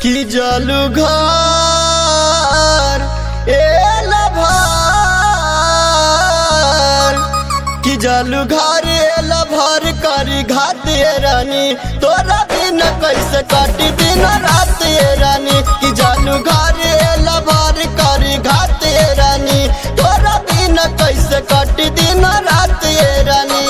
कि जालू घर एला भर कि जालू घर एला भर करी घात रानी तोरा दिन कैसे काटी दिन रात रानी कि जालू घर एला भर करी घात रानी तोरा दिन कैसे काटी दिन रात रानी।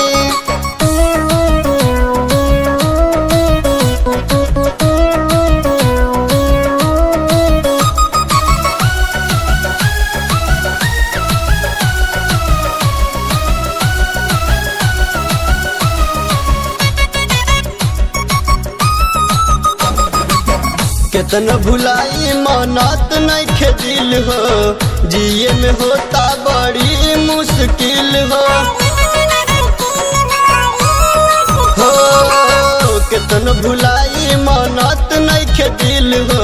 कितना भुलाई मानत नहीं खेदिल हो जिए में होता बड़ी मुश्किल हो कितना भुलाई मानत नहीं खेदिल हो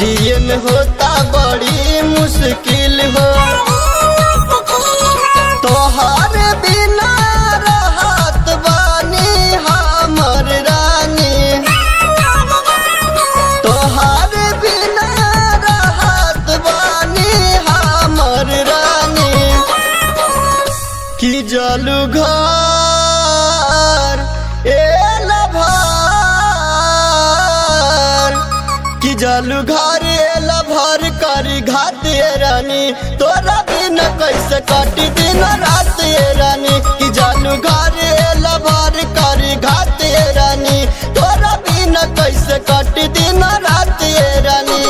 जिए में होता बड़ी मुश्किल हो तोहार बिना रहत बानी हमर रानी तोहार बिना रहत बानी हमर रानी कि जालू घर एला भर कि जालू घर एला भर करी घात रानी तोरा दिन कैसे काटी दिन रात रानी कि जालू घर एला भर करी घात रानी तोरा दिन कैसे काटी दिन रात रानी।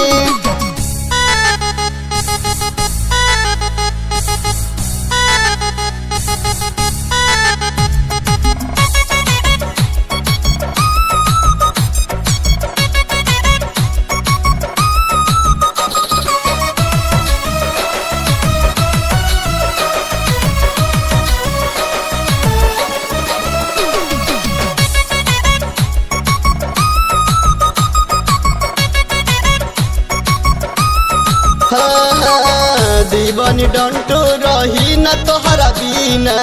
दीवानी डंटो रही न तोहरा बीना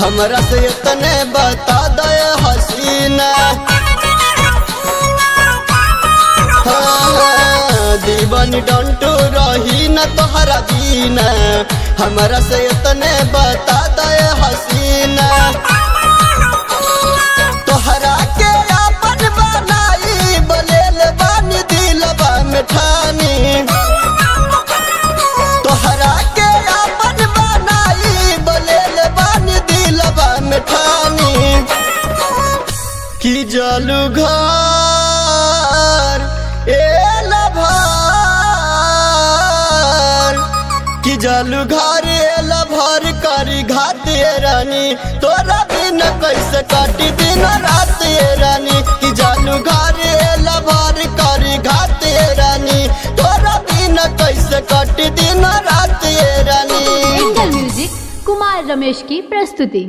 हमरा से इतने बता दे हसीना दीवानी डंटो रही न तोहरा बीना हमरा से इतने बता दे हसीना तोहरा के अपन बनाई बलेल बानी दिलबा में ठानी तोहरा के अपन बनाई बलेल बानी दिलबा में ठानी कि जालू घर एला भर कि जालू घर एला भर करी घात रानी तोरा दिन कैसे काटी दिन रात रानी कि जालू घर एला भर करी घात रानी तोरा दिन कैसे काटी दिन रात रानी। एंगल म्यूजिक कुमार रमेश की प्रस्तुति।